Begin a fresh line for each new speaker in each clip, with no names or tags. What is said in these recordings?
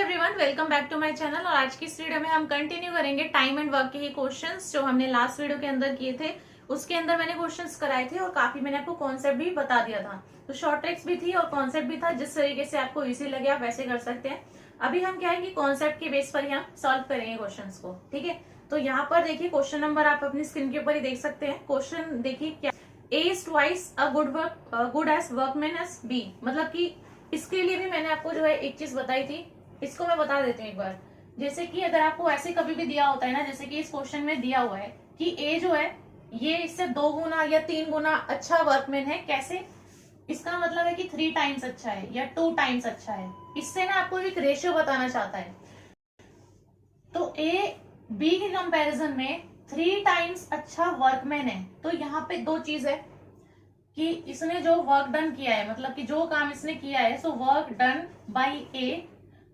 Everyone, welcome back to my channel. और आज की इस वीडियो में हम कंटिन्यू करेंगे टाइम एंड वर्क के ही क्वेश्चंस जो हमने लास्ट वीडियो के अंदर किए थे। उसके अंदर मैंने क्वेश्चंस कराए थे और काफी मैंने आपको कॉन्सेप्ट भी बता दिया था, तो शॉर्ट ट्रिक्स भी थी और कॉन्सेप्ट भी था। जिस तरीके से आपको इजी लगे आप वैसे कर सकते हैं। अभी हम क्या है कि कॉन्सेप्ट के बेस पर ही हम सॉल्व करेंगे क्वेश्चन को, ठीक है। तो यहाँ पर देखिए क्वेश्चन नंबर आप अपनी स्क्रीन के ऊपर ही देख सकते हैं। क्वेश्चन देखिए क्या, A is twice a good as workman as B. मतलब कि इसके लिए भी मैंने आपको जो है एक चीज बताई थी, इसको मैं बता देती हूँ एक बार। जैसे कि अगर आपको ऐसे कभी भी दिया होता है ना, जैसे कि इस क्वेश्चन में दिया हुआ है कि ए जो है ये इससे 2 गुना या 3 गुना अच्छा वर्कमैन है। कैसे? इसका मतलब है कि 3 टाइम्स अच्छा है या 2 टाइम्स अच्छा है। इससे ना आपको एक रेशियो बताना चाहता है। तो ए बी के कंपैरिजन में 3 टाइम्स अच्छा वर्कमैन है। तो यहाँ पे 2 चीज है कि इसने जो वर्क डन किया है, मतलब कि जो काम इसने किया है, सो वर्क डन बाय ए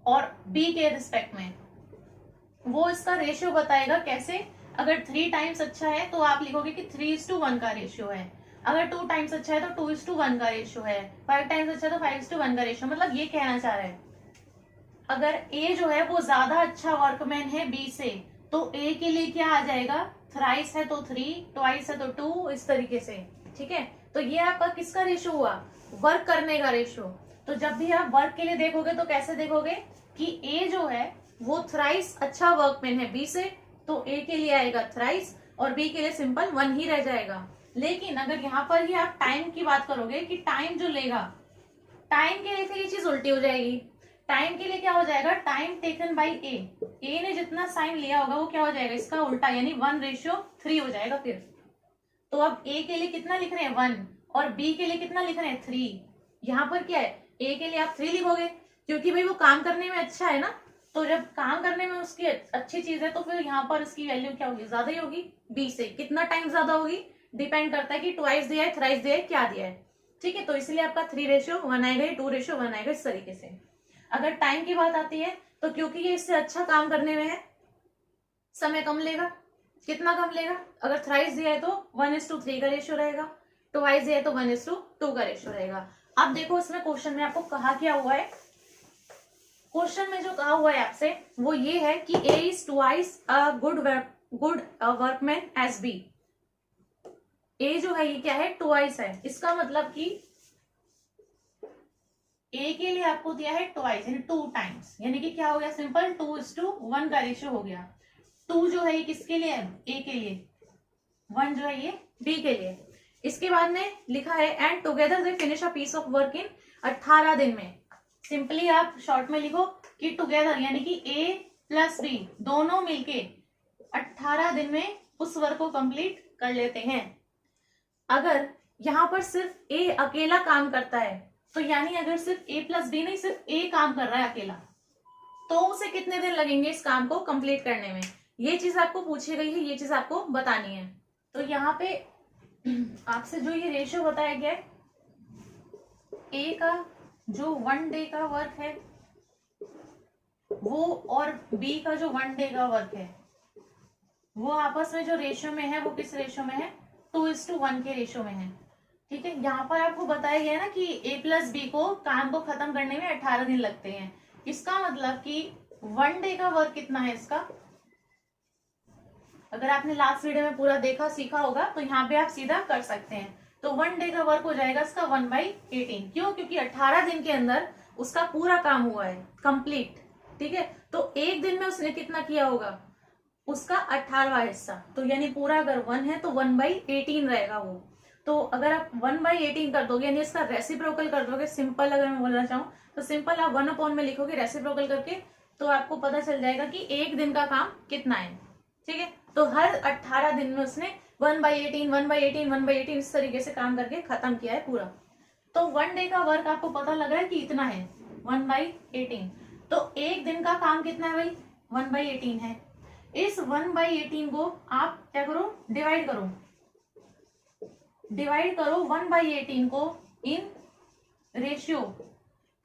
और बी के रिस्पेक्ट में वो इसका रेशियो बताएगा। कैसे? अगर 3 टाइम्स अच्छा है तो आप लिखोगे कि 3:1 का रेशियो है। अगर 2 टाइम्स अच्छा है तो 2:1 का रेशियो है। 5 टाइम्स अच्छा है तो 5:1 का रेशियो। मतलब ये कहना चाह रहा है अगर ए जो है वो ज्यादा अच्छा वर्कमैन है बी से, तो ए के लिए क्या आ जाएगा, थ्राइस है तो 3, ट्वाइस है तो 2, इस तरीके से, ठीक है। तो ये आपका किसका रेशियो हुआ, वर्क करने का रेशियो। तो जब भी आप वर्क के लिए देखोगे तो कैसे देखोगे कि ए जो है वो थ्राइस अच्छा वर्कमैन है बी से, तो ए के लिए आएगा थ्राइस और बी के लिए सिंपल 1 ही रह जाएगा। लेकिन अगर यहाँ पर ही आप टाइम की बात करोगे कि टाइम जो लेगा, टाइम के लिए फिर ये चीज उल्टी हो जाएगी। टाइम के लिए क्या हो जाएगा, टाइम टेकन बाई ए ने जितना साइन लिया होगा वो क्या हो जाएगा, इसका उल्टा, यानी 1:3 हो जाएगा फिर। तो अब ए के लिए कितना लिख रहे हैं 1 और बी के लिए कितना लिख रहे हैं 3। यहाँ पर क्या है, ए के लिए आप 3 लिखोगे क्योंकि भाई वो काम करने में अच्छा है ना। तो जब काम करने में उसकी अच्छी चीज है तो फिर यहाँ पर इसकी वैल्यू क्या होगी, ज्यादा ही होगी। बी से कितना टाइम ज्यादा होगी, डिपेंड करता है कि ट्वाइस दिया है, थ्राइस दिया है, क्या दिया है, ठीक है। तो इसलिए आपका 3:1 आएगा, 2:1 आएगा, इस तरीके से। अगर टाइम की बात आती है तो क्योंकि ये इससे अच्छा काम करने में है, समय कम लेगा। कितना कम लेगा, अगर थ्राइस दिया है तो 1:3 का रेशियो रहेगा, ट्वाइस दिया है तो 1:2 का रेशियो रहेगा। अब देखो इसमें क्वेश्चन में आपको कहा क्या हुआ है, क्वेश्चन में जो कहा हुआ है आपसे वो ये है कि A is twice a good workman as B. A जो है ये क्या है, ट्वाइस है। इसका मतलब कि ए के लिए आपको दिया है ट्वाइस यानी 2 टाइम्स, यानी कि क्या हो गया, सिंपल 2:1 का रेशियो हो गया। 2 जो है ये किसके लिए है, ए के लिए, 1 जो है ये बी के लिए। इसके बाद में लिखा है and together they finish a piece of work in 18 दिन में। सिंपली आप शॉर्ट में लिखो कि टुगेदर यानी कि ए प्लस बी दोनों मिलके 18 दिन में उस वर्क को कंप्लीट कर लेते हैं। अगर यहाँ पर सिर्फ ए अकेला काम करता है, तो यानी अगर सिर्फ ए प्लस बी नहीं, सिर्फ ए काम कर रहा है अकेला, तो उसे कितने दिन लगेंगे इस काम को कंप्लीट करने में, ये चीज आपको पूछी गई है, ये चीज आपको बतानी है। तो यहाँ पे आपसे जो ये रेशियो बताया गया है, ए का जो 1 डे का वर्क है वो और बी का जो 1 डे का वर्क है वो आपस में जो रेशियो में है वो किस रेशियो में है, 2:1 के रेशियो में है, ठीक है। यहाँ पर आपको बताया गया है ना कि ए प्लस बी को काम को खत्म करने में 18 दिन लगते हैं। इसका मतलब कि 1 डे का वर्क कितना है इसका, अगर आपने लास्ट वीडियो में पूरा देखा सीखा होगा तो यहाँ पे आप सीधा कर सकते हैं। तो 1 डे का वर्क हो जाएगा इसका 1/18। क्यों? क्योंकि 18 दिन के अंदर उसका पूरा काम हुआ है कंप्लीट, ठीक है। तो एक दिन में उसने कितना किया होगा, उसका 18वां हिस्सा। तो यानी पूरा अगर 1 है तो 1/18 रहेगा वो। तो अगर आप 1/18 कर दोगे यानी इसका रेसिप्रोकल कर दोगे, सिंपल अगर मैं बोलना चाहूँ तो सिंपल आप 1 में लिखोगे रेसिप्रोकल करके, तो आपको पता चल जाएगा कि एक दिन का काम कितना है, ठीक है। तो हर 18 दिन में उसने 1/18 1/18 1/18 इस तरीके से काम करके खत्म किया है पूरा। तो 1 डे का वर्क आपको पता लग रहा है कि इतना है 1/18। तो एक दिन का काम कितना है भाई, 1/18 है। इस 1/18 को आप क्या करो, डिवाइड करो 1/18 को इन रेशियो।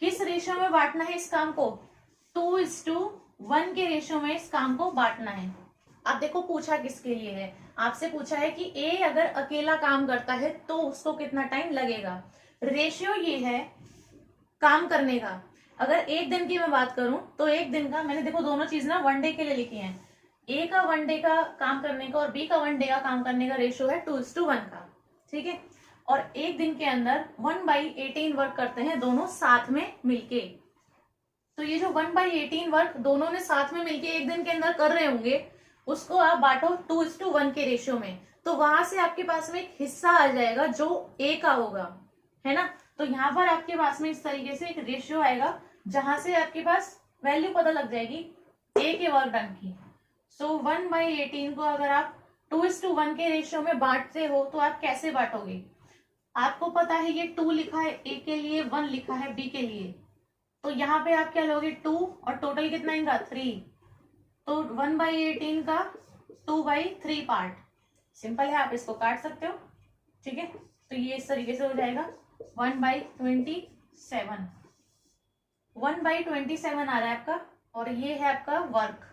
किस रेशियो में बांटना है इस काम को, 2:1 के रेशियो में इस काम को बांटना है। अब देखो पूछा किसके लिए है, आपसे पूछा है कि ए अगर अकेला काम करता है तो उसको कितना टाइम लगेगा। रेशियो ये है काम करने का, अगर एक दिन की मैं बात करूं तो एक दिन का मैंने देखो दोनों चीज ना वन डे के लिए लिखी है। ए का वन डे का काम करने का और बी का वन डे का काम करने का रेशियो है 2:1 का, ठीक है। और एक दिन के अंदर 1/18 वर्क करते हैं दोनों साथ में मिलके। तो ये जो 1/18 वर्क दोनों ने साथ में मिलके एक दिन के अंदर कर रहे होंगे, उसको आप बांटो 2:1 के रेशियो में, तो वहां से आपके पास में एक हिस्सा आ जाएगा जो ए का होगा, है ना। तो यहाँ पर आपके पास में इस तरीके से एक रेशियो आएगा जहां से आपके पास वैल्यू पता लग जाएगी ए के वर्क डन की। सो 1/18 को अगर आप 2:1 के रेशियो में बांटते हो तो आप कैसे बांटोगे? आपको पता है ये 2 लिखा है ए के लिए, 1 लिखा है बी के लिए, तो यहाँ पे आप क्या लोगे 2 और टोटल कितना इनका 3, तो 1/18 का 2/3 पार्ट। सिंपल है, आप इसको काट सकते हो, ठीक है। तो ये इस तरीके से हो जाएगा 1/27, 1/27 आ रहा है आपका, और ये है आपका वर्क।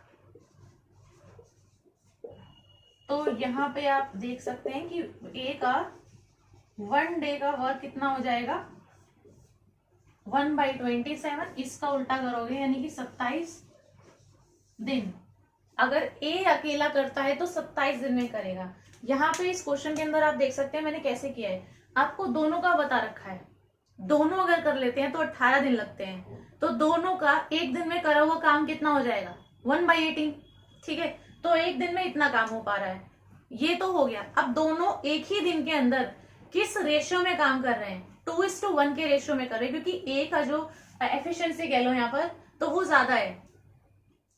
तो यहाँ पे आप देख सकते हैं कि ए का 1 डे का वर्क कितना हो जाएगा 1/27, इसका उल्टा करोगे यानी कि 27 दिन। अगर ए अकेला करता है तो 27 दिन में करेगा। यहाँ पे इस क्वेश्चन के अंदर आप देख सकते हैं मैंने कैसे किया है, आपको दोनों का बता रखा है। दोनों अगर कर लेते हैं तो 18 दिन लगते हैं, तो दोनों का एक दिन में करा हुआ काम कितना हो जाएगा 1/18, ठीक है। तो एक दिन में इतना काम हो पा रहा है, ये तो हो गया। अब दोनों एक ही दिन के अंदर किस रेशियो में काम कर रहे हैं, 2:1 के रेशियो में कर रहे हैं, क्योंकि ए का जो एफिशिएंसी कह लो यहाँ पर तो वो ज्यादा है,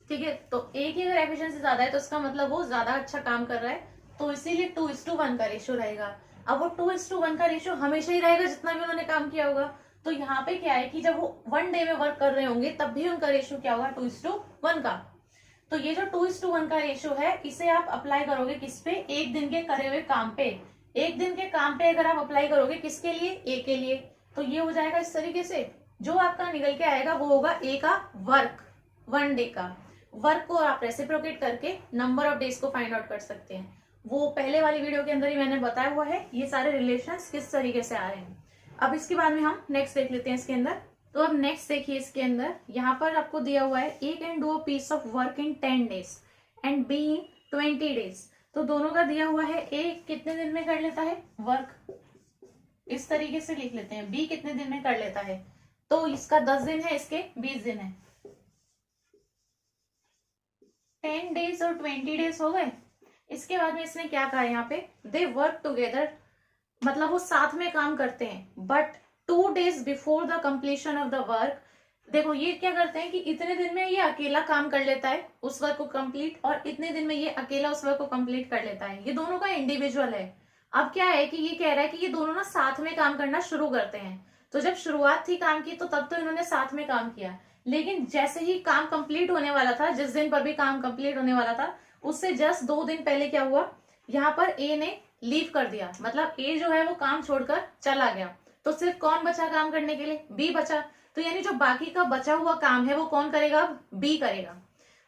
ठीक है। तो ए की अगर एफिशिएंसी ज्यादा है तो इसका मतलब वो ज्यादा अच्छा काम कर रहा है, तो इसीलिए 2:1 का रेशियो रहेगा। अब वो 2:1 का रेशियो हमेशा ही रहेगा जितना भी उन्होंने काम किया होगा। तो यहाँ पे क्या है कि जब वो 1 डे में वर्क कर रहे होंगे तब भी उनका रेशियो क्या होगा 2:1 का। तो ये जो 2:1 का रेशियो है इसे आप अप्लाई करोगे किस पे, एक दिन के करे हुए काम पे। एक दिन के काम पे अगर आप अप्लाई करोगे किसके लिए, ए के लिए, तो ये हो जाएगा इस तरीके से। जो आपका निकल के आएगा वो होगा ए का वर्क, 1 डे का वर्क को आप रेसिप्रोकेट करके नंबर ऑफ डेज को फाइंड आउट कर सकते हैं। वो पहले वाली वीडियो के अंदर ही मैंने बताया हुआ है ये सारे रिलेशंस किस तरीके से आ रहे हैं। अब इसके बाद में हम नेक्स्ट देख लेते हैं इसके अंदर। तो अब नेक्स्ट देखिए इसके अंदर यहाँ पर आपको दिया हुआ है A can do a piece of work in 10 days and B in 20 days। तो दोनों का दिया हुआ है, ए कितने दिन में कर लेता है वर्क, इस तरीके से लिख लेते हैं, बी कितने दिन में कर लेता है, तो इसका 10 दिन है, इसके 20 दिन है, 10 days और 20 days हो गए। इसके बाद में इसने क्या कहा यहाँ पे, दे वर्क टुगेदर, मतलब वो साथ में काम करते हैं, but 2 days before the completion of the work. देखो ये क्या करते हैं कि इतने दिन में ये अकेला काम कर लेता है उस वर्क को कंप्लीट, और इतने दिन में ये अकेला उस वर्क को कंप्लीट कर लेता है। ये दोनों का इंडिविजुअल है। अब क्या है कि ये कह रहा है कि ये दोनों ना साथ में काम करना शुरू करते हैं। तो जब शुरुआत थी काम की तो तब तो इन्होंने साथ में काम किया, लेकिन जैसे ही काम कंप्लीट होने वाला था, जिस दिन पर भी काम कंप्लीट होने वाला था उससे जस्ट 2 दिन पहले क्या हुआ, यहाँ पर ए ने लीव कर दिया, मतलब ए जो है वो काम छोड़कर चला गया। तो सिर्फ कौन बचा काम करने के लिए, बी बचा। तो यानी जो बाकी का बचा हुआ काम है वो कौन करेगा, अब बी करेगा।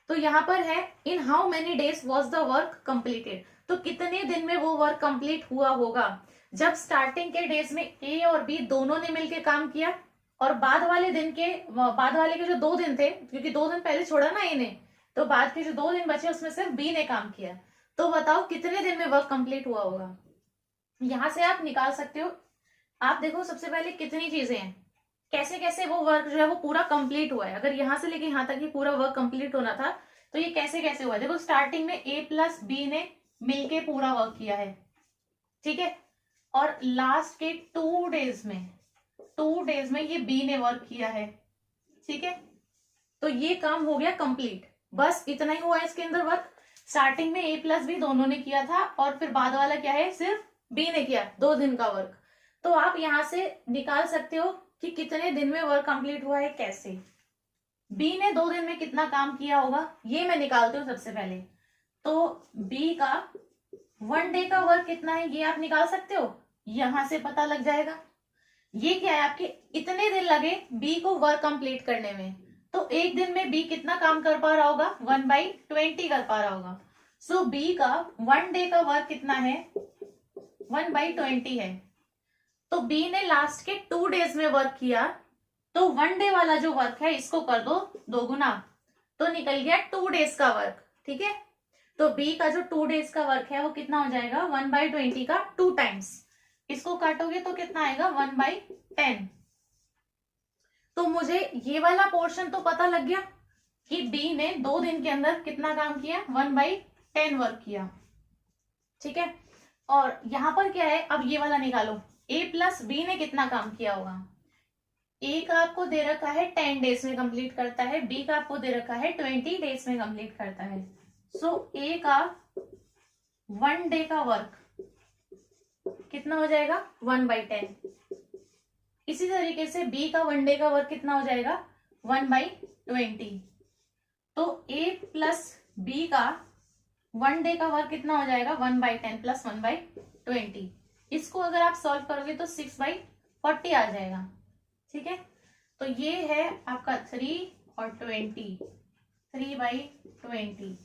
तो यहाँ पर है in how many days was the work completed, तो कितने दिन में वो वर्क कंप्लीट हुआ होगा। जब स्टार्टिंग के डेज में ए और बी दोनों ने मिलकर काम किया, और बाद वाले के जो 2 दिन थे, क्योंकि 2 दिन पहले छोड़ा ना ए ने, तो बाद के जो 2 दिन बचे उसमें सिर्फ बी ने काम किया। तो बताओ कितने दिन में वर्क कंप्लीट हुआ होगा। यहां से आप निकाल सकते हो। आप देखो सबसे पहले कितनी चीजें हैं, कैसे कैसे वो वर्क जो है वो पूरा कंप्लीट हुआ है। अगर यहां से लेके यहां तक ही पूरा वर्क कंप्लीट होना था तो ये कैसे कैसे हुआ है। देखो स्टार्टिंग में ए प्लस बी ने मिलके पूरा वर्क किया है, ठीक है, और लास्ट के 2 डेज में ये बी ने वर्क किया है, ठीक है। तो ये काम हो गया कंप्लीट, बस इतना ही हुआ है इसके अंदर वर्क। स्टार्टिंग में ए प्लस बी दोनों ने किया था, और फिर बाद वाला क्या है सिर्फ बी ने किया, 2 दिन का वर्क। तो आप यहां से निकाल सकते हो कि कितने दिन में वर्क कंप्लीट हुआ है। कैसे, बी ने 2 दिन में कितना काम किया होगा ये मैं निकालती हूँ सबसे पहले। तो बी का 1 डे का वर्क कितना है ये आप निकाल सकते हो, यहां से पता लग जाएगा। ये क्या है आपके, इतने दिन लगे बी को वर्क कंप्लीट करने में, तो एक दिन में बी कितना काम कर पा रहा होगा 1/20 कर पा रहा होगा। सो बी का 1 डे का वर्क कितना है 1/20 है। तो बी ने लास्ट के 2 डेज में वर्क किया, तो 1 डे वाला जो वर्क है इसको कर दो 2 गुना, तो निकल गया 2 डेज का वर्क। ठीक है, तो बी का जो 2 डेज का वर्क है वो कितना हो जाएगा 1/20 का 2 टाइम्स, इसको काटोगे तो कितना आएगा 1/10। तो मुझे ये वाला पोर्शन तो पता लग गया कि बी ने 2 दिन के अंदर कितना काम किया 1/10 वर्क किया। ठीक है, और यहां पर क्या है, अब ये वाला निकालो, ए प्लस बी ने कितना काम किया होगा। ए का आपको दे रखा है 10 डेज में कंप्लीट करता है, बी का आपको दे रखा है 20 डेज में कंप्लीट करता है। सो ए का 1 डे का वर्क कितना हो जाएगा 1/10। इसी तरीके से बी का 1 डे का वर्क कितना हो जाएगा 1/20। तो ए प्लस बी का 1 डे का वर्क कितना हो जाएगा 1/10 प्लस 1/20। इसको अगर आप सॉल्व करोगे तो 6/40 आ जाएगा। ठीक है, तो ये है आपका 3 और 20, 3/20।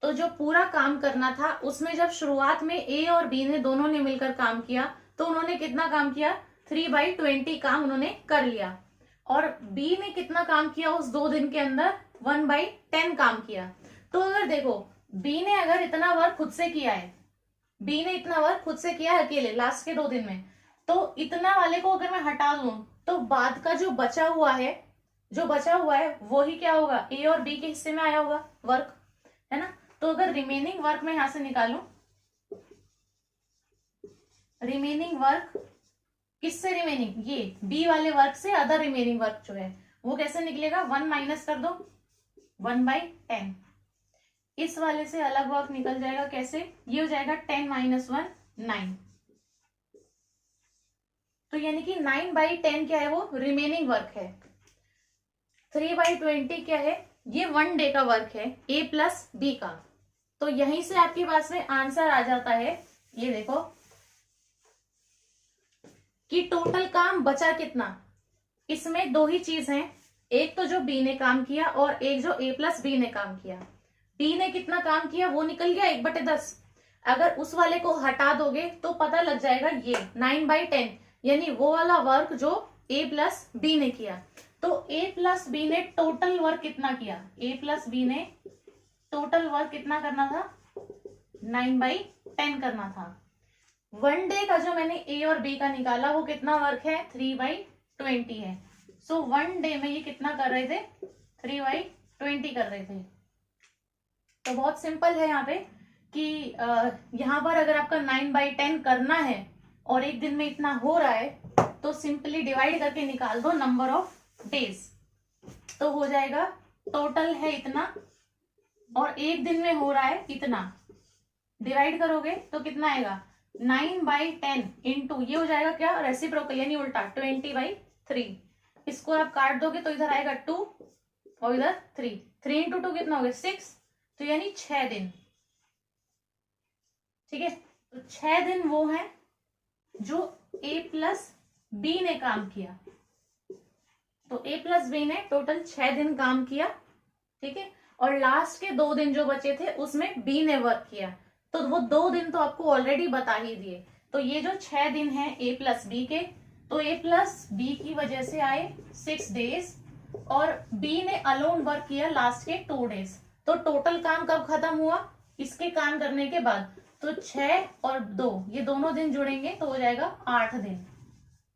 तो जो पूरा काम करना था उसमें जब शुरुआत में ए और बी ने दोनों ने मिलकर काम किया तो उन्होंने कितना काम किया 3/20 काम उन्होंने कर लिया, और बी ने कितना काम किया उस 2 दिन के अंदर 1/10 काम किया। तो अगर देखो बी ने अगर इतना वर्क खुद से किया है, बी ने इतना वर्क खुद से किया है अकेले लास्ट के 2 दिन में, तो इतना वाले को अगर मैं हटा दूं तो बाद का जो बचा हुआ है वो ही क्या होगा ए और बी के हिस्से में आया होगा वर्क, है ना। तो अगर रिमेनिंग वर्क मैं यहां से निकालूं, रिमेनिंग वर्क किससे, रिमेनिंग ये बी वाले वर्क से अदर रिमेनिंग वर्क जो है वो कैसे निकलेगा 1 माइनस कर दो 1/10। इस वाले से अलग वर्क निकल जाएगा कैसे, ये हो जाएगा 10 - 1 9। तो यानी कि 9/10 क्या है वो रिमेनिंग वर्क है। 3/20 क्या है, ये 1 डे का वर्क है ए प्लस बी का। तो यहीं से आपके पास में आंसर आ जाता है, ये देखो कि टोटल काम बचा कितना। इसमें 2 ही चीज हैं, एक तो जो बी ने काम किया और एक जो ए प्लस बी ने काम किया। बी ने कितना काम किया वो निकल गया 1/10। अगर उस वाले को हटा दोगे तो पता लग जाएगा ये 9/10, यानी वो वाला वर्क जो ए प्लस बी ने किया। तो ए प्लस बी ने टोटल वर्क कितना किया, ए प्लस बी ने टोटल वर्क कितना करना था 9/10 करना था। 1 डे का जो मैंने ए और बी का निकाला वो कितना वर्क है 3/20 है। सो 1 डे में ये कितना कर रहे थे 3/20 कर रहे थे। तो बहुत सिंपल है यहाँ पे कि यहाँ पर अगर आपका 9/10 करना है और एक दिन में इतना हो रहा है तो सिंपली डिवाइड करके निकाल दो नंबर ऑफ डेज, तो हो जाएगा टोटल है इतना और एक दिन में हो रहा है इतना, डिवाइड करोगे तो कितना आएगा 9/10 इंटू ये हो जाएगा क्या रेसिप्रोकल यानी उल्टा 20/3। इसको आप काट दोगे तो इधर आएगा 2 और इधर 3, 3 × 2 कितना हो गया 6, तो यानी 6 दिन। ठीक है, तो 6 दिन वो है जो ए प्लस बी ने काम किया। तो ए प्लस बी ने टोटल 6 दिन काम किया। ठीक है, और लास्ट के 2 दिन जो बचे थे उसमें बी ने वर्क किया, तो वो 2 दिन तो आपको ऑलरेडी बता ही दिए। तो ये जो 6 दिन है ए प्लस बी के, तो ए प्लस बी की वजह से आए 6 डेज और बी ने अलोन वर्क किया लास्ट के 2 डेज। तो टोटल काम कब खत्म हुआ इसके काम करने के बाद, तो 6 और 2 ये दोनों दिन जुड़ेंगे तो हो जाएगा 8 दिन।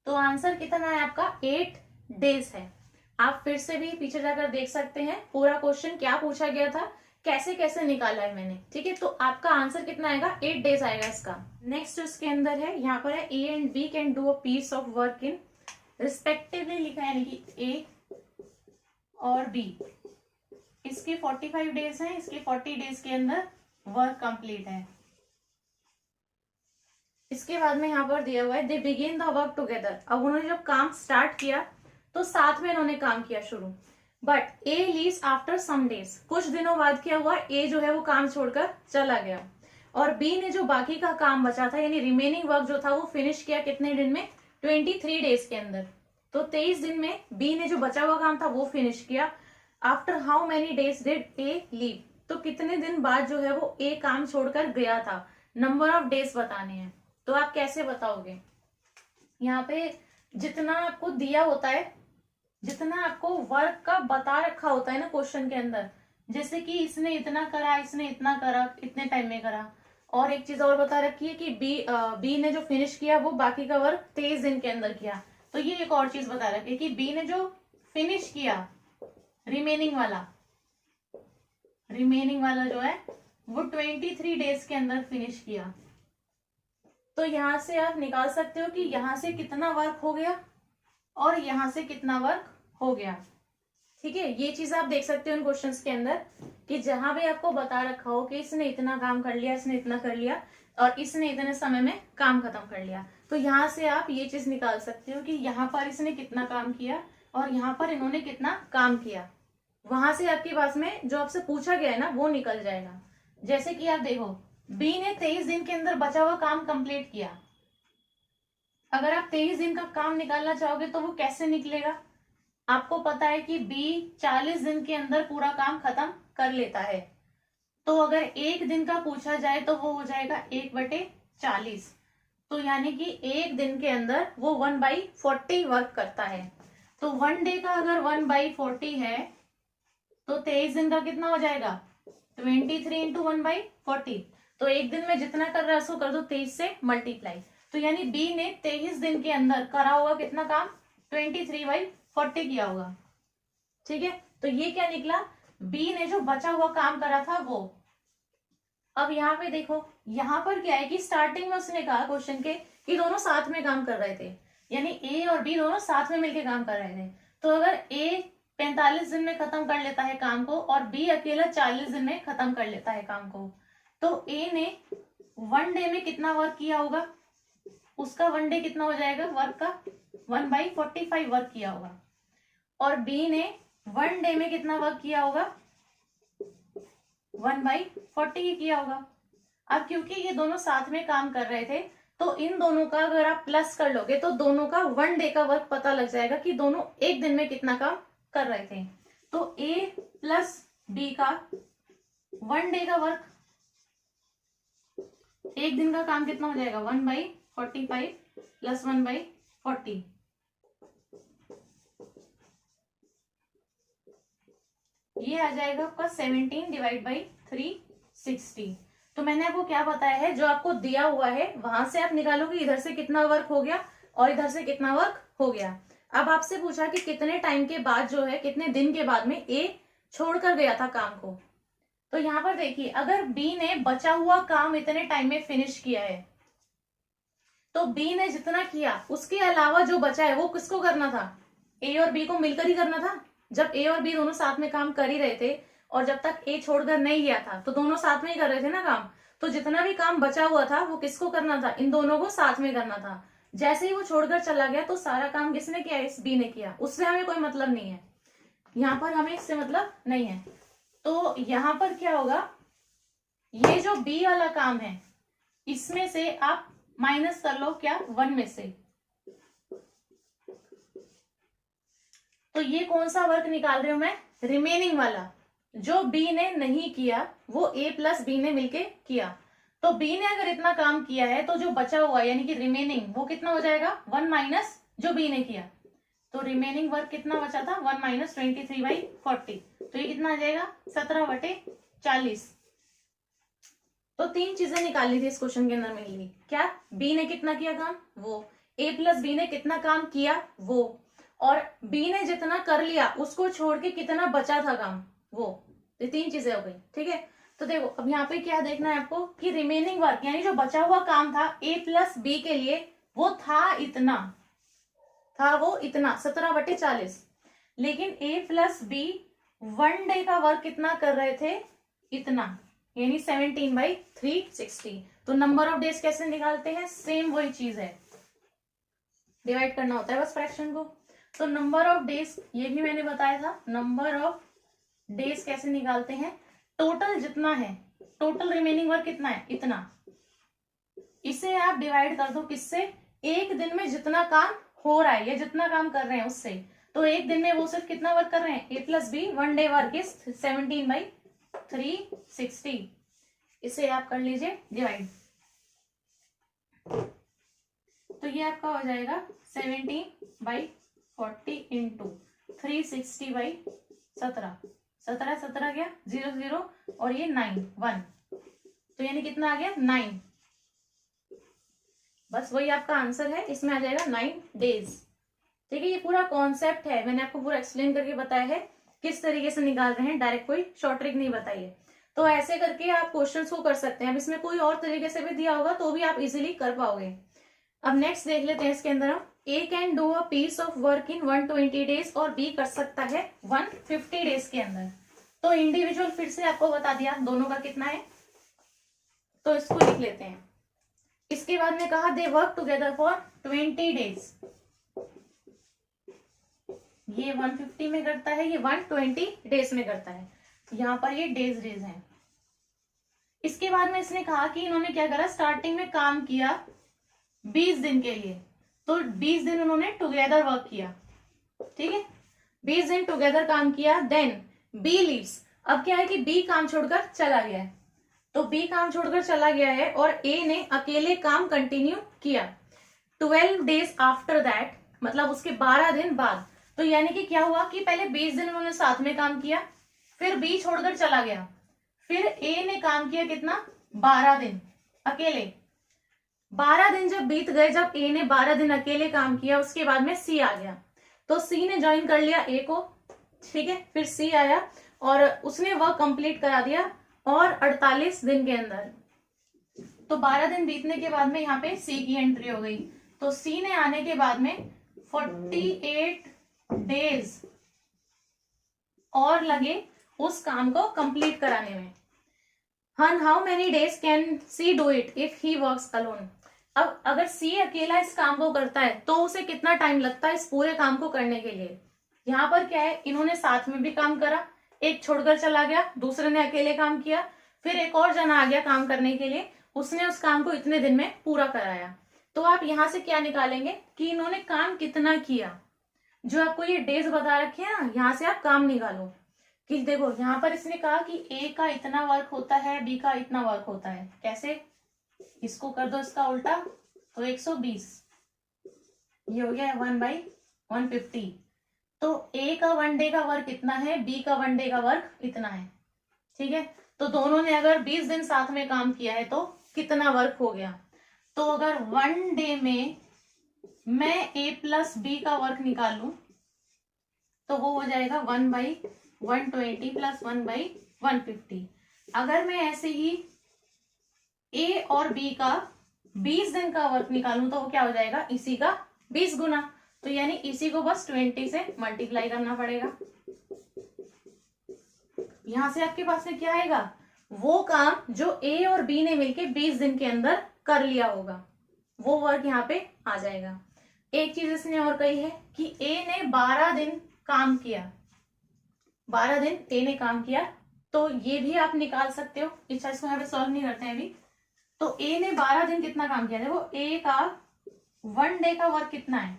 तो आंसर कितना है आपका 8 डेज है। आप फिर से भी पीछे जाकर देख सकते हैं पूरा क्वेश्चन क्या पूछा गया था, कैसे कैसे निकाला है मैंने। ठीक है, तो आपका आंसर कितना आएगा 8 डेज आएगा इसका। नेक्स्ट इसके अंदर है, यहाँ पर है A and B can do a piece of work in respectively लिखा है, यानी कि ए और बी। इसके 45 डेज हैं, इसके 40 डेज के अंदर वर्क कंप्लीट है। इसके बाद में यहाँ पर दिया हुआ है they begin the work together. अब उन्होंने जब काम स्टार्ट किया तो साथ में इन्होंने काम किया शुरू, but A leaves after some days. कुछ दिनों बाद क्या हुआ, ए जो है वो काम छोड़कर चला गया और बी ने जो बाकी का काम बचा था यानी रिमेनिंग वर्क जो था वो फिनिश किया कितने दिन में 23 डेज के अंदर। तो 23 दिन में बी ने जो बचा हुआ काम था वो फिनिश किया। After how many days did a leave, तो कितने दिन बाद जो है वो ए काम छोड़कर गया था, नंबर ऑफ डेज बताने हैं। तो आप कैसे बताओगे, यहाँ पे जितना आपको दिया होता है, जितना आपको वर्क का बता रखा होता है ना क्वेश्चन के अंदर, जैसे कि इसने इतना करा, इसने इतना करा, इतने टाइम में करा, और एक चीज और बता रखी है कि बी ने जो फिनिश किया वो बाकी का वर्क 23 दिन के अंदर किया। तो ये एक और चीज बता रखी है कि बी ने जो फिनिश किया रिमेनिंग वाला जो है वो 23 डेज के अंदर फिनिश किया। तो यहां से आप निकाल सकते हो कि यहां से कितना वर्क हो गया और यहां से कितना वर्क हो गया। ठीक है, ये चीज आप देख सकते हो इन क्वेश्चंस के अंदर कि जहां भी आपको बता रखा हो कि इसने इतना काम कर लिया, इसने इतना कर लिया और इसने इतने समय में काम खत्म कर लिया, तो यहाँ से आप ये चीज निकाल सकते हो कि यहाँ पर इसने कितना काम किया और यहाँ पर इन्होंने कितना काम किया। वहां से आपके पास में जो आपसे पूछा गया है ना वो निकल जाएगा। जैसे कि आप देखो, बी ने 23 दिन के अंदर बचा हुआ काम कंप्लीट किया। अगर आप 23 दिन का काम निकालना चाहोगे तो वो कैसे निकलेगा? आपको पता है कि बी 40 दिन के अंदर पूरा काम खत्म कर लेता है, तो अगर एक दिन का पूछा जाए तो वो हो जाएगा 1/40। तो यानी कि एक दिन के अंदर वो 1/40 वर्क करता है। तो 1 डे का अगर 1/40 है तो 23 दिन का कितना हो जाएगा? 23 इंटू 1/40। तो एक दिन में जितना कर रहा है उसको कर दो 23 से मल्टीप्लाई। तो यानी बी ने 23 दिन के अंदर करा होगा कितना काम? 23/40 किया होगा। ठीक है, तो ये क्या निकला? बी ने जो बचा हुआ काम करा था वो। अब यहाँ पे देखो, यहाँ पर क्या है कि स्टार्टिंग में उसने कहा क्वेश्चन के कि दोनों साथ में काम कर रहे थे, यानी ए और बी दोनों साथ में मिलकर काम कर रहे थे। तो अगर ए 45 दिन में खत्म कर लेता है काम को और बी अकेला 40 दिन में खत्म कर लेता है काम को, तो ए ने 1 डे में कितना वर्क किया होगा? उसका 1 डे कितना हो जाएगा वर्क का? 1/45 वर्क किया होगा। और बी ने 1 डे में कितना वर्क किया होगा? 1/40 ही किया होगा। अब क्योंकि ये दोनों साथ में काम कर रहे थे तो इन दोनों का अगर आप प्लस कर लोगे तो दोनों का 1 डे का वर्क पता लग जाएगा कि दोनों एक दिन में कितना काम कर रहे थे। तो ए प्लस बी का 1 डे का वर्क, एक दिन का काम कितना हो जाएगा? 1/45 प्लस 1/40। ये आ जाएगा आपका 17 डिवाइड बाई 360। तो मैंने आपको क्या बताया है, जो आपको दिया हुआ है वहां से आप निकालोगे इधर से कितना वर्क हो गया और इधर से कितना वर्क हो गया। अब आपसे पूछा कि कितने टाइम के बाद जो है, कितने दिन के बाद में ए छोड़कर गया था काम को। तो यहाँ पर देखिए, अगर बी ने बचा हुआ काम इतने टाइम में फिनिश किया है तो बी ने जितना किया उसके अलावा जो बचा है वो किसको करना था? ए और बी को मिलकर ही करना था। जब ए और बी दोनों साथ में काम कर ही रहे थे और जब तक ए छोड़कर नहीं गया था तो दोनों साथ में ही कर रहे थे ना काम। तो जितना भी काम बचा हुआ था वो किसको करना था? इन दोनों को साथ में करना था। जैसे ही वो छोड़कर चला गया तो सारा काम किसने किया? इस बी ने किया। उससे हमें कोई मतलब नहीं है, यहाँ पर हमें इससे मतलब नहीं है। तो यहाँ पर क्या होगा, ये जो बी वाला काम है इसमें से आप माइनस कर लो क्या? 1 में से। तो ये कौन सा वर्क निकाल रही हूं मैं? रिमेनिंग वाला। जो बी ने नहीं किया वो ए प्लस बी ने मिलके किया। तो बी ने अगर इतना काम किया है तो जो बचा हुआ यानी कि रिमेनिंग वो कितना हो जाएगा? 1 माइनस जो बी ने किया। तो रिमेनिंग वर्क कितना बचा था? 1 माइनस 23/40। तो ये कितना आ जाएगा? 17/40। तो 3 चीजें निकालनी थी इस क्वेश्चन के अंदर मेनली। क्या? बी ने कितना किया काम वो, ए प्लस बी ने कितना काम किया वो, और बी ने जितना कर लिया उसको छोड़ के कितना बचा था काम वो। तो 3 चीजें हो गई। ठीक है, तो देखो अब यहाँ पे क्या देखना है आपको कि रिमेनिंग वर्क यानी जो बचा हुआ काम था ए प्लस बी के लिए वो था इतना, वो इतना 17/40। लेकिन ए प्लस बी 1 डे का वर्क कितना कर रहे थे? इतना, यानी 17/360। तो नंबर ऑफ डेज कैसे निकालते हैं? सेम वही चीज है, डिवाइड करना होता है बस फ्रैक्शन को। तो नंबर ऑफ डेज ये भी मैंने बताया था। नंबर ऑफ डेज कैसे निकालते हैं? टोटल जितना है, टोटल रिमेनिंग वर्क कितना है? इतना। इसे आप डिवाइड कर दो किससे? एक दिन में जितना काम हो रहा है या जितना काम कर रहे हैं उससे। तो एक दिन में वो सिर्फ कितना वर्क कर रहे हैं? A plus B 1 day work is 17/360। इसे आप कर लीजिए डिवाइड। तो ये आपका हो जाएगा 17/40 इंटू 360/17, 17 गया 0 0 और ये 9 1, तो यानी कितना आ गया 9। बस वही आपका आंसर है, इसमें आ जाएगा 9 डेज। ठीक है, ये पूरा कॉन्सेप्ट है, मैंने आपको पूरा एक्सप्लेन करके बताया है किस तरीके से निकाल रहे हैं, डायरेक्ट कोई शॉर्ट ट्रिक नहीं बताई है। तो ऐसे करके आप क्वेश्चंस को कर सकते हैं। अब इसमें कोई और तरीके से भी दिया होगा तो भी आप इजीली कर पाओगे। अब नेक्स्ट देख लेते हैं इसके अंदर हम, A can do a piece of work in 120 days और बी कर सकता है 150 डेज के अंदर। तो इंडिविजुअल फिर से आपको बता दिया दोनों का कितना है, तो इसको लिख लेते हैं। इसके बाद में कहा they work together for 20 days, ये 150 में करता है, ये 120 डेज में करता है, यहाँ पर ये डेज हैं। इसके बाद में इसने कहा कि इन्होंने क्या करा, स्टार्टिंग में काम किया 20 दिन के लिए, तो 20 दिन उन्होंने टुगेदर वर्क किया। ठीक है, 20 दिन टुगेदर काम किया। देन बी लीव्स, अब क्या है कि बी काम छोड़कर चला गया है, तो बी काम छोड़कर चला गया है और ए ने अकेले काम कंटिन्यू किया 12 डेज आफ्टर दैट, मतलब उसके 12 दिन बाद। तो यानी कि क्या हुआ कि पहले 20 दिन उन्होंने साथ में काम किया, फिर बी छोड़कर चला गया, फिर ए ने काम किया कितना 12 दिन अकेले। 12 दिन जब बीत गए, जब ए ने 12 दिन अकेले काम किया, उसके बाद में सी आ गया, तो सी ने ज्वाइन कर लिया ए को। ठीक है, फिर सी आया और उसने वर्क कंप्लीट करा दिया और 48 दिन के अंदर। तो 12 दिन बीतने के बाद में यहाँ पे सी की एंट्री हो गई, तो सी ने आने के बाद में 48 डेज और लगे उस काम को कंप्लीट कराने में। How many days can see do it if he works alone. अब अगर सी अकेला इस काम को करता है तो उसे कितना टाइम लगता है इस पूरे काम को करने के लिए। यहाँ पर क्या है, इन्होंने साथ में भी काम करा, एक छोड़कर चला गया, दूसरे ने अकेले काम किया, फिर एक और जना आ गया काम करने के लिए, उसने उस काम को इतने दिन में पूरा कराया। तो आप यहाँ से क्या निकालेंगे कि इन्होंने काम कितना किया, जो आपको ये डेज बता रखे हैं ना, यहाँ से आप काम निकालो कि देखो यहाँ पर इसने कहा कि ए का इतना वर्क होता है, बी का इतना वर्क होता है। कैसे, इसको कर दो इसका उल्टा, तो 120, ये हो गया 1/150। तो ए का 1 डे का वर्क इतना है, बी का 1 डे का वर्क इतना है। ठीक है, तो दोनों ने अगर 20 दिन साथ में काम किया है तो कितना वर्क हो गया। तो अगर 1 डे में मैं ए प्लस बी का वर्क निकालूं तो वो हो जाएगा 1/120 प्लस 1/150। अगर मैं ऐसे ही ए और बी का 20 दिन का वर्क निकालूं तो वो क्या हो जाएगा, इसी का 20 गुना। तो यानी इसी को बस 20 से मल्टीप्लाई करना पड़ेगा। यहां से आपके पास में क्या आएगा, वो काम जो ए और बी ने मिलके 20 दिन के अंदर कर लिया होगा, वो वर्क यहाँ पे आ जाएगा। एक चीज इसने और कही है कि ए ने 12 दिन काम किया, 12 दिन ए ने काम किया, तो ये भी आप निकाल सकते हो। अच्छा, इसको यहाँ पे सॉल्व नहीं करते हैं अभी। तो ए ने 12 दिन कितना काम किया, देखो ए का 1 डे का वर्क कितना है,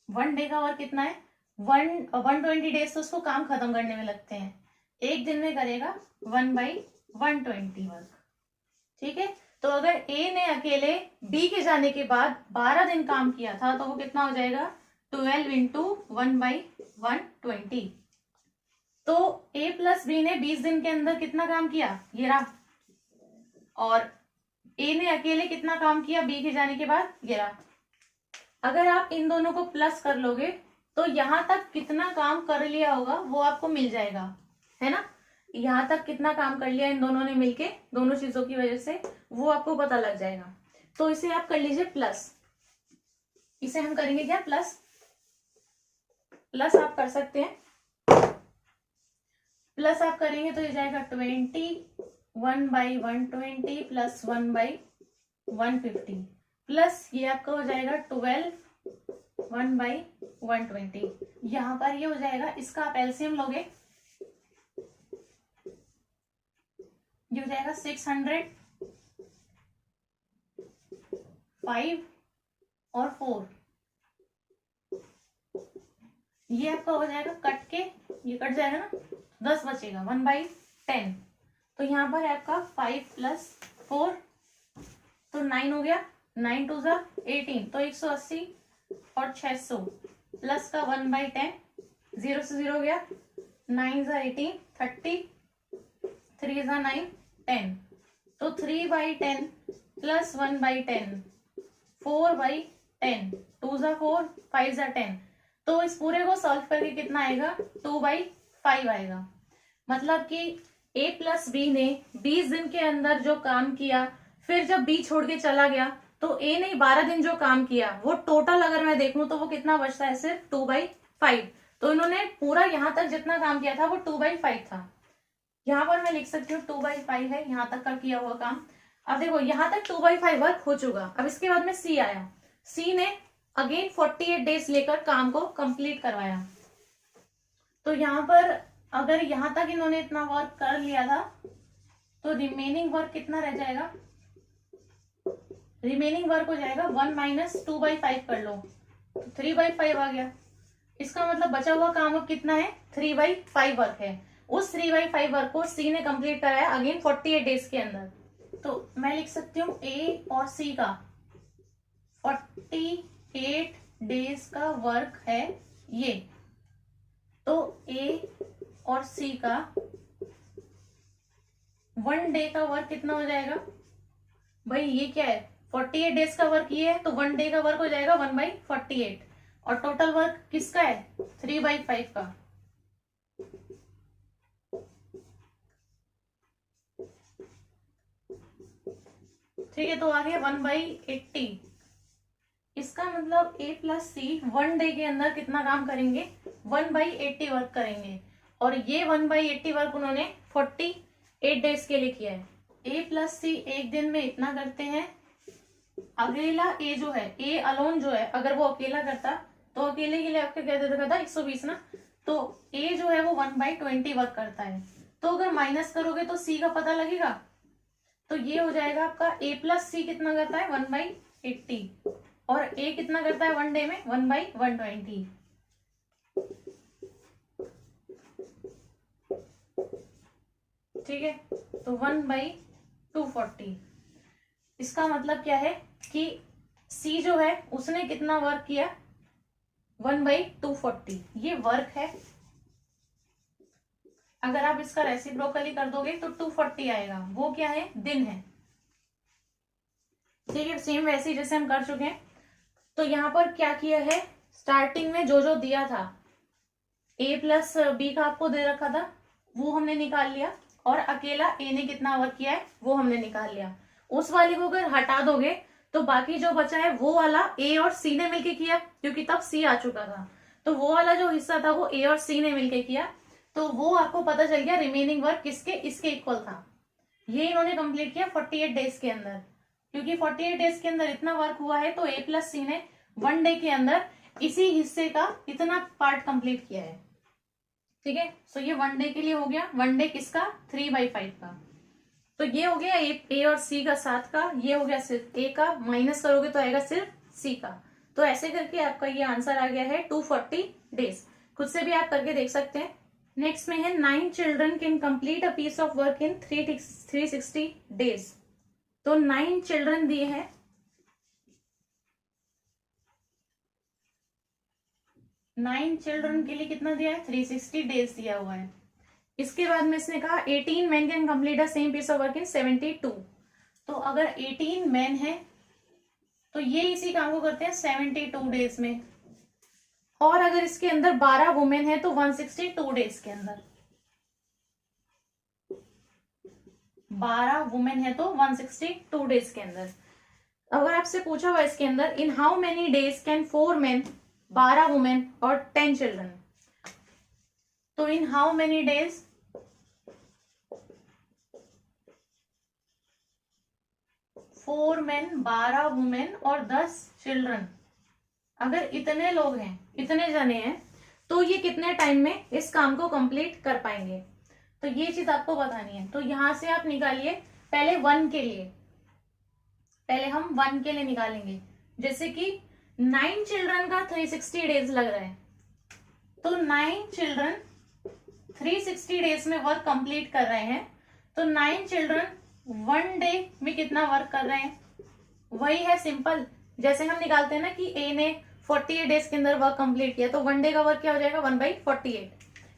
1 डे का वर्क कितना है, 120 डेज तो उसको काम खत्म करने में लगते हैं, एक दिन में करेगा 1/120 वर्क। ठीक है, तो अगर ए ने अकेले बी के जाने के बाद 12 दिन काम किया था तो वो कितना हो जाएगा, 12 इंटू 1/120। तो ए प्लस बी ने 20 दिन के अंदर कितना काम किया, ये रहा, और ए ने अकेले कितना काम किया बी के जाने के बाद, ये रहा। अगर आप इन दोनों को प्लस कर लोगे तो यहां तक कितना काम कर लिया होगा वो आपको मिल जाएगा, है ना। यहां तक कितना काम कर लिया इन दोनों ने मिलके, दोनों चीजों की वजह से, वो आपको पता लग जाएगा। तो इसे आप कर लीजिए प्लस, इसे हम करेंगे क्या, प्लस। प्लस आप कर सकते हैं, प्लस आप करेंगे तो ये जाएगा 20 1/120 प्लस 1/150 प्लस ये आपका हो जाएगा 12 1/120। यहां पर ये हो जाएगा, इसका आप एलसीएम लोगे, ये हो जाएगा 600, 5 और 4, ये आपका हो जाएगा कट के, ये कट जाएगा ना, 10 बचेगा 1/10। तो यहाँ पर है आपका 5 प्लस 4 तो 9 हो गया, 9 टू ज़ा 18, तो 180 और 600 प्लस का 1/10, 0 से 0 गया, 9 ज़ा 18, 30, 3 ज़ा 9, 10, तो 3/10 प्लस 1/10, 4/10, 2 ज़ा 4, 5 ज़ा 10, तो इस पूरे को सॉल्व करके कितना आएगा, 2/5 आएगा। मतलब कि a प्लस बी ने 20 दिन के अंदर जो काम किया, फिर जब b छोड़ के चला गया तो a ने 12 दिन जो काम किया, वो टोटल अगर मैं देखूं तो वो कितना बचता है, सिर्फ 2/5। तो इन्होंने पूरा यहां तक जितना काम किया था वो 2/5 था। यहां पर मैं लिख सकती हूँ 2/5 है यहां तक का किया हुआ काम। अब देखो यहां तक 2/5 वर्क हो चुका। अब इसके बाद में सी आया, सी ने अगेन 48 डेज लेकर काम को कंप्लीट करवाया। तो यहाँ पर अगर यहां तक इन्होंने इतना वर्क कर लिया था तो रिमेनिंग वर्क कितना रह जाएगा, रिमेनिंग वर्क हो जाएगा 1 माइनस 2/5 कर लो तो 3/5 आ गया। इसका मतलब बचा हुआ काम अब कितना है, 3/5 वर्क है। उस 3/5 वर्क को सी ने कंप्लीट कराया अगेन 48 डेज के अंदर। तो मैं लिख सकती हूँ ए और सी का 48 डेज का वर्क है ये। तो ए और सी का 1 डे का वर्क कितना हो जाएगा, भाई ये क्या है 48 डेज का वर्क ये है, तो 1 डे का वर्क हो जाएगा 1/48 और टोटल वर्क किसका है 3/5 का। ठीक है, तो आ गया 1/80। इसका मतलब a प्लस सी 1 डे के अंदर कितना काम करेंगे, 1/80 वर्क करेंगे। और ये 1/80 वर्क उन्होंने 48 डेज के लिए किया है। a प्लस सी एक दिन में इतना करते हैं। अकेला a जो है, a अलोन जो है, अगर वो अकेला करता तो अकेले के लिए आपका क्या देता था 120 ना, तो a जो है वो 1/20 वर्क करता है। तो अगर माइनस करोगे तो c का पता लगेगा। तो ये हो जाएगा आपका a प्लस सी कितना करता है 1/80 और a कितना करता है 1 डे में 1/120। ठीक है, तो 1/240। इसका मतलब क्या है कि C जो है उसने कितना वर्क किया 1/240, ये वर्क है। अगर आप इसका रेसिप्रोकली कर दोगे तो 240 आएगा, वो क्या है दिन है। ठीक है, सेम वैसे जैसे हम कर चुके हैं। तो यहाँ पर क्या किया है, स्टार्टिंग में जो जो दिया था a प्लस बी का आपको दे रखा था वो हमने निकाल लिया और अकेला a ने कितना वर्क किया है वो हमने निकाल लिया। उस वाले को अगर हटा दोगे तो बाकी जो बचा है वो वाला a और c ने मिलके किया, क्योंकि तब c आ चुका था। तो वो वाला जो हिस्सा था वो a और c ने मिलके किया, तो वो आपको पता चल गया रिमेनिंग वर्क किसके इसके इक्वल था। ये इन्होंने कंप्लीट किया 48 डेज के अंदर। क्योंकि 48 डेज के अंदर इतना वर्क हुआ है तो a प्लस सी ने 1 डे के अंदर इसी हिस्से का इतना पार्ट कंप्लीट किया है। ठीक है, सो ये 1 डे के लिए हो गया। 1 डे किसका 3/5 का। तो ये हो गया ए और सी का साथ का, ये हो गया सिर्फ ए का, माइनस करोगे तो आएगा सिर्फ सी का। तो ऐसे करके आपका ये आंसर आ गया है 240 डेज। खुद से भी आप करके देख सकते हैं। नेक्स्ट में है 9 children can complete a piece of work in 360 days. तो 9 चिल्ड्रन दिए हैं, 9 चिल्ड्रन के लिए कितना दिया है 360 डेज दिया हुआ है। इसके बाद में इसने कहा 18 man can complete the same piece of work in 72। तो अगर 18 मैन है तो ये इसी काम को करते हैं 72 डेज में, और अगर इसके अंदर 12 वुमेन है तो 162 डेज के अंदर। 12 वुमेन है तो 162 डेज के अंदर। अगर आपसे पूछा हुआ इसके अंदर in how many days can 4 main, 12 women और 10 चिल्ड्रन, तो in how many days 4 main, 12 women और 10 चिल्ड्रन, अगर इतने लोग हैं, इतने जने हैं, तो ये कितने टाइम में इस काम को कंप्लीट कर पाएंगे। तो ये चीज आपको बतानी है। तो यहां से आप निकालिए पहले 1 के लिए, पहले हम 1 के लिए निकालेंगे। जैसे कि 9 चिल्ड्रन का 360 डेज लग रहा है, तो 9 चिल्ड्रन 360 डेज में वर्क कंप्लीट कर रहे हैं। तो 9 चिल्ड्रन 1 डे में कितना वर्क कर रहे हैं, वही है सिंपल, जैसे हम निकालते हैं ना कि ए ने 48 डेज के अंदर वर्क कंप्लीट किया, तो 1 डे का वर्क क्या हो जाएगा 1/48।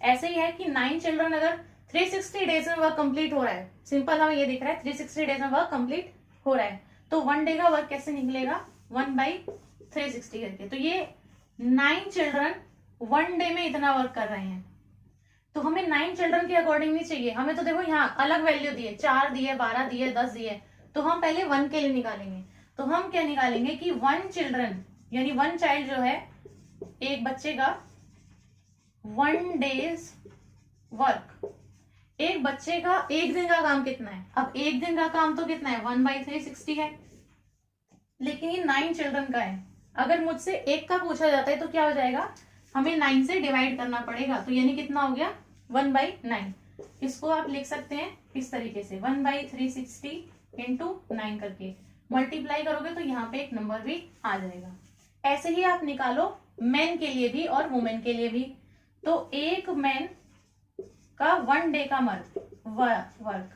ऐसे ही है कि 9 चिल्ड्रन अगर 360 डेज में वर्क कंप्लीट हो रहा है, सिंपल हमें ये दिख रहा है 360 डेज में वर्क कंप्लीट हो रहा है, तो 1 डे का वर्क कैसे निकलेगा 1/360 करके। तो ये 9 चिल्ड्रन 1 डे में इतना वर्क कर रहे हैं, तो हमें 9 चिल्ड्रन के अकॉर्डिंग नहीं चाहिए हमें। तो देखो यहाँ अलग वैल्यू दिए, 4 दिए, 12 दिए, 10 दिए, तो हम पहले 1 के लिए निकालेंगे। तो हम क्या निकालेंगे कि 1 चिल्ड्रन यानी 1 चाइल्ड जो है, एक बच्चे का 1 डेज वर्क, एक बच्चे का एक दिन का काम कितना है। अब एक दिन का काम तो कितना है 1/360 है, लेकिन ये 9 चिल्ड्रन का है। अगर मुझसे एक का पूछा जाता है तो क्या हो जाएगा, हमें 9 से डिवाइड करना पड़ेगा, तो यानी कितना हो गया 1/9। इसको आप लिख सकते हैं इस तरीके से 1/360 इंटू 9 करके मल्टीप्लाई करोगे तो यहाँ पे एक नंबर भी आ जाएगा। ऐसे ही आप निकालो मैन के लिए भी और वुमेन के लिए भी। तो एक मैन का 1 डे का वर्क,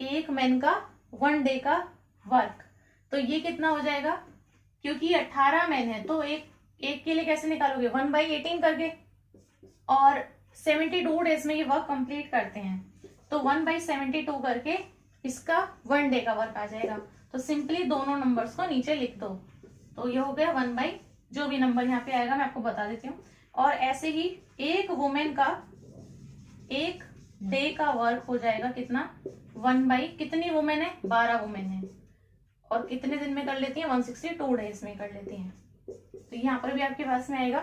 एक मैन का 1 डे का वर्क, तो ये कितना हो जाएगा, क्योंकि 18 मैन है तो एक के लिए कैसे निकालोगे 1/18 करके, और 72 डेज में ये वर्क कंप्लीट करते हैं, तो 1/72 करके इसका 1 डे का वर्क आ जाएगा। तो सिंपली दोनों नंबर्स को नीचे लिख दो, तो ये हो गया 1/ जो भी नंबर यहाँ पे आएगा मैं आपको बता देती हूँ। और ऐसे ही एक वुमेन का एक डे का वर्क हो जाएगा कितना 1/ कितनी वुमेन है 12 वुमेन है, और कितने दिन में कर लेती है 162 डेज में कर लेती हैं। तो यहाँ पर भी आपके पास में आएगा,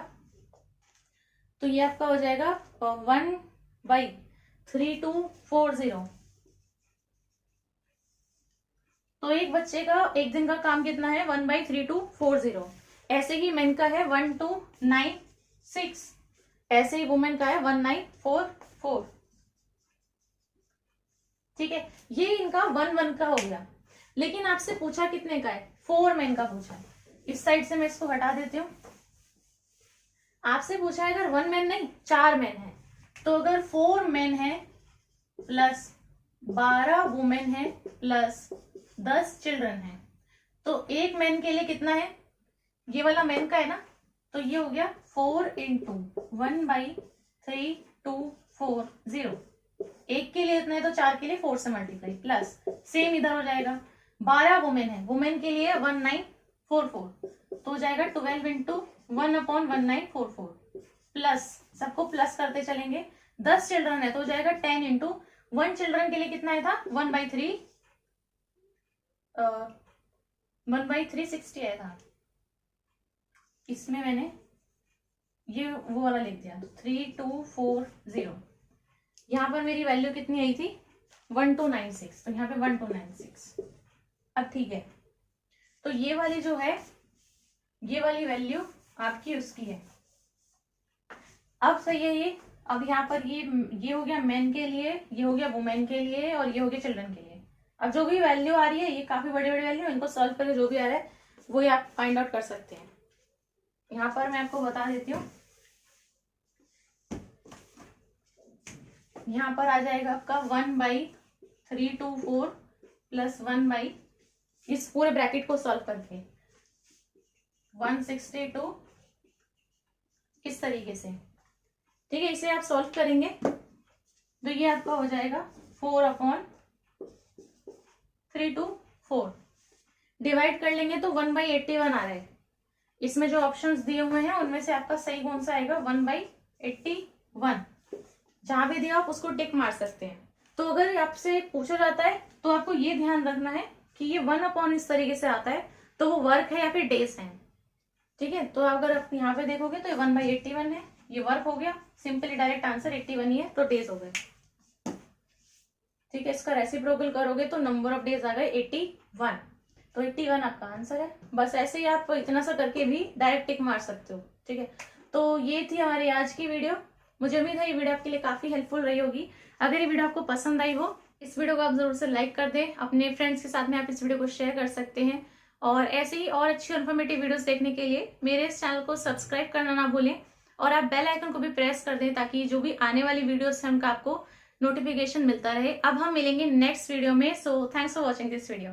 तो ये आपका हो जाएगा 1/3240। तो एक बच्चे का एक दिन का काम कितना है 1/3240। ऐसे ही मेन का है 1296, ऐसे ही वुमेन का है 1944। ठीक है, ये इनका 1/1 का हो गया। लेकिन आपसे पूछा कितने का है 4 मैन का पूछा। इस साइड से मैं इसको हटा देती हूँ। आपसे पूछा है अगर 1 मैन नहीं 4 मैन है, तो अगर 4 मैन है प्लस 12 वुमेन है प्लस 10 चिल्ड्रन है, तो एक मैन के लिए कितना है, ये वाला मैन का है ना, तो ये हो गया 4 इंटू 1/3240। एक के लिए इतना है तो 4 के लिए 4 से मल्टीप्लाई प्लस सेम इधर हो जाएगा। 12 वुमेन है, वुमेन के लिए 1944, तो हो जाएगा 12 इंटू 1/1944 प्लस सबको प्लस करते चलेंगे। 10 चिल्ड्रन है तो हो जाएगा 10 इंटू 1 चिल्ड्रन के लिए कितना है था 1/360 आया था। इसमें मैंने ये वो वाला लिख दिया 3240। यहाँ पर मेरी वैल्यू कितनी आई थी 1296, तो यहाँ पे 1296। अब ठीक है, तो ये वाली जो है ये वाली वैल्यू आपकी उसकी है। अब सही है ये। अब यहाँ पर ये हो गया मैन के लिए, ये हो गया वुमेन के लिए, और ये हो गया चिल्ड्रन के लिए। अब जो भी वैल्यू आ रही है ये काफी बड़ी बड़ी वैल्यू, इनको सॉल्व करके जो भी आ रहा है वही आप फाइंड आउट कर सकते हैं। यहाँ पर मैं आपको बता देती हूँ, यहाँ पर आ जाएगा आपका 1/324 प्लस 1/ इस पूरे ब्रैकेट को सॉल्व करके 162 इस तरीके से। ठीक है, इसे आप सॉल्व करेंगे तो ये आपका हो जाएगा 4/324। डिवाइड कर लेंगे तो 1/81 आ रहा है। इसमें जो ऑप्शंस दिए हुए हैं उनमें से आपका सही कौन सा आएगा 1/81। जहां भी दिया आप उसको टिक मार सकते हैं। तो अगर आपसे पूछा जाता है तो आपको ये ध्यान रखना है कि ये 1/ इस तरीके से आता है तो वो वर्क है या फिर डेज है। ठीक है, तो अगर आप यहाँ पे देखोगे तो ये 1/81 है, ये वर्क हो गया, सिंपली डायरेक्ट आंसर 81 ही है, तो डेज हो गए। ठीक है, इसका रेसिप्रोकल करोगे तो नंबर ऑफ डेज आ गए 81, तो 81 आपका आंसर है। बस ऐसे ही आप इतना सा करके भी डायरेक्ट टिक मार सकते हो। ठीक है, तो ये थी हमारी आज की वीडियो। मुझे उम्मीद है ये वीडियो आपके लिए काफी हेल्पफुल रही होगी। अगर ये वीडियो आपको पसंद आई हो, इस वीडियो को आप जरूर से लाइक कर दें। अपने फ्रेंड्स के साथ में आप इस वीडियो को शेयर कर सकते हैं, और ऐसे ही और अच्छी इन्फॉर्मेटिव वीडियोस देखने के लिए मेरे इस चैनल को सब्सक्राइब करना ना भूलें, और आप बेल आइकन को भी प्रेस कर दें ताकि जो भी आने वाली वीडियोस है उनका आपको नोटिफिकेशन मिलता रहे। अब हम मिलेंगे नेक्स्ट वीडियो में। So thanks for watching this video.